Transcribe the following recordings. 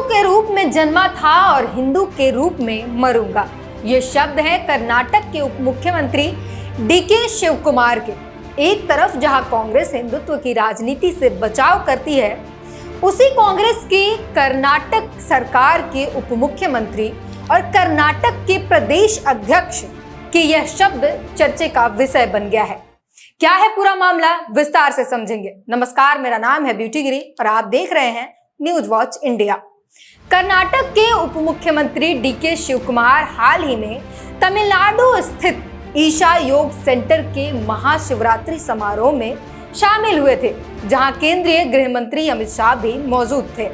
के रूप में जन्मा था और हिंदू के रूप में मरूंगा। ये शब्द है कर्नाटक के उप मुख्यमंत्री डीके शिव कुमार के। एक तरफ जहां कांग्रेस हिंदुत्व की राजनीति से बचाव करती है, उसी कांग्रेस की कर्नाटक सरकार के उप मुख्यमंत्री और कर्नाटक के प्रदेश अध्यक्ष के यह शब्द चर्चे का विषय बन गया है। क्या है पूरा मामला, विस्तार से समझेंगे। नमस्कार, मेरा नाम है ब्यूटी गिरी और आप देख रहे हैं न्यूज वॉच इंडिया। कर्नाटक के उप मुख्यमंत्री डीके शिव कुमार हाल ही में तमिलनाडु स्थित ईशा योग सेंटर के महाशिवरात्रि समारोह में शामिल हुए थे, जहां केंद्रीय गृह मंत्री अमित शाह भी मौजूद थे।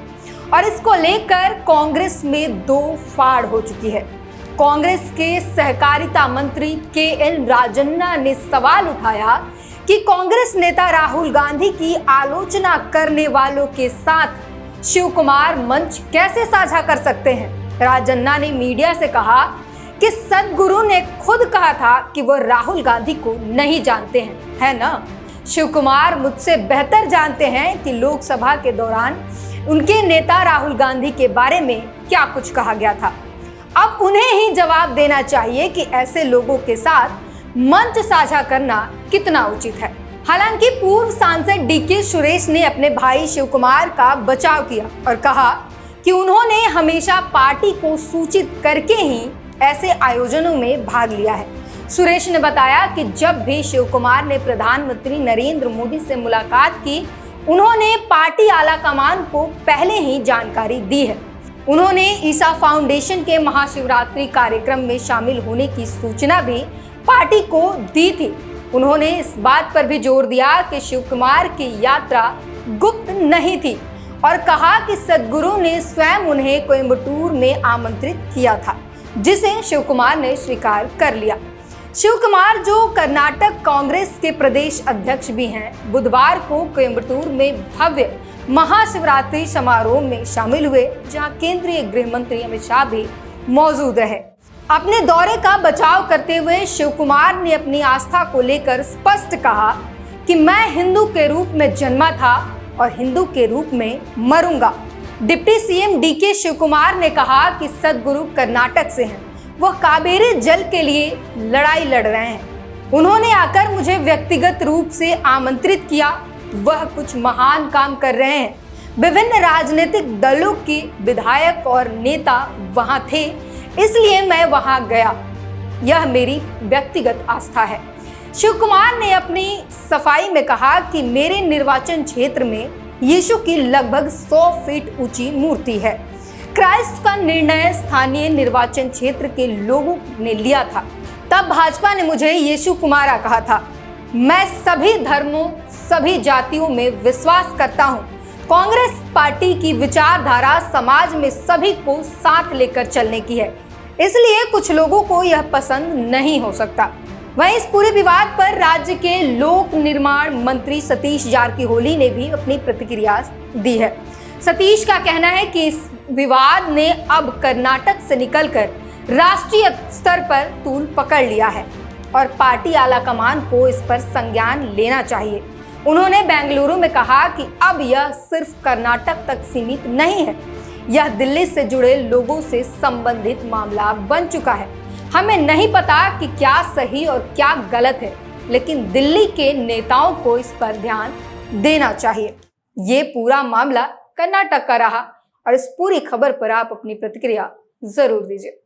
और इसको लेकर कांग्रेस में दो फाड़ हो चुकी है। कांग्रेस के सहकारिता मंत्री के.एल. राजन्ना ने सवाल उठाया कि कांग्रेस नेता राहुल गांधी की आलोचना करने वालों के साथ शिव कुमार मंच कैसे साझा कर सकते हैं। राजन्ना ने मीडिया से कहा कि सदगुरु ने खुद कहा था कि वो राहुल गांधी को नहीं जानते हैं, है ना। शिव कुमार मुझसे बेहतर जानते हैं कि लोकसभा के दौरान उनके नेता राहुल गांधी के बारे में क्या कुछ कहा गया था। अब उन्हें ही जवाब देना चाहिए कि ऐसे लोगों के साथ मंच साझा करना कितना उचित है। हालांकि पूर्व सांसद डीके सुरेश ने अपने भाई शिव कुमार का बचाव किया और कहा कि उन्होंने हमेशा पार्टी को सूचित करके ही ऐसे आयोजनों में भाग लिया है। सुरेश ने बताया कि जब भी शिव कुमार ने प्रधानमंत्री नरेंद्र मोदी से मुलाकात की, उन्होंने पार्टी आलाकमान को पहले ही जानकारी दी है। उन्होंने ईसा फाउंडेशन के महाशिवरात्रि कार्यक्रम में शामिल होने की सूचना भी पार्टी को दी थी। उन्होंने इस बात पर भी जोर दिया कि शिव कुमार की यात्रा गुप्त नहीं थी और कहा कि सदगुरु ने स्वयं उन्हें कोयम्बटूर में आमंत्रित किया था, जिसे शिव कुमार ने स्वीकार कर लिया। शिव कुमार, जो कर्नाटक कांग्रेस के प्रदेश अध्यक्ष भी हैं, बुधवार को कोयम्बटूर में भव्य महाशिवरात्रि समारोह में शामिल हुए, जहां केंद्रीय गृह मंत्री अमित शाह भी मौजूद रहे। अपने दौरे का बचाव करते हुए शिव कुमार ने अपनी आस्था को लेकर स्पष्ट कहा कि मैं हिंदू के रूप में जन्मा था और हिंदू के रूप में मरूंगा। डिप्टी सीएम डीके शिव कुमार ने कहा कि सदगुरु कर्नाटक से हैं, वह कावेरी जल के लिए लड़ाई लड़ रहे हैं। उन्होंने आकर मुझे व्यक्तिगत रूप से आमंत्रित किया, वह कुछ महान काम कर रहे हैं। विभिन्न राजनीतिक दलों के विधायक और नेता वहां थे, इसलिए मैं वहां गया। यह मेरी व्यक्तिगत आस्था है। शिव कुमार ने अपनी सफाई में कहा कि मेरे निर्वाचन क्षेत्र में यीशु की लगभग 100 फीट ऊंची मूर्ति है। क्राइस्ट का निर्णय स्थानीय निर्वाचन क्षेत्र के लोगों ने लिया था। तब भाजपा ने मुझे यीशु कुमारा कहा था। मैं सभी धर्मों, सभी जातियों में विश्वास करता हूँ। कांग्रेस पार्टी की विचारधारा समाज में सभी को साथ लेकर चलने की है, इसलिए कुछ लोगों को यह पसंद नहीं हो सकता। वहीं इस पूरे विवाद पर राज्य के लोक निर्माण मंत्री सतीश जारकीहोली ने भी अपनी प्रतिक्रिया दी है। सतीश का कहना है कि इस विवाद ने अब कर्नाटक से निकलकर राष्ट्रीय स्तर पर तूल पकड़ लिया है और पार्टी आलाकमान को इस पर संज्ञान लेना चाहिए। उन्होंने बेंगलुरु में कहा कि अब यह सिर्फ कर्नाटक तक सीमित नहीं है, यह दिल्ली से जुड़े लोगों से संबंधित मामला बन चुका है। हमें नहीं पता कि क्या सही और क्या गलत है, लेकिन दिल्ली के नेताओं को इस पर ध्यान देना चाहिए। ये पूरा मामला कर्नाटक का रहा और इस पूरी खबर पर आप अपनी प्रतिक्रिया जरूर दीजिए।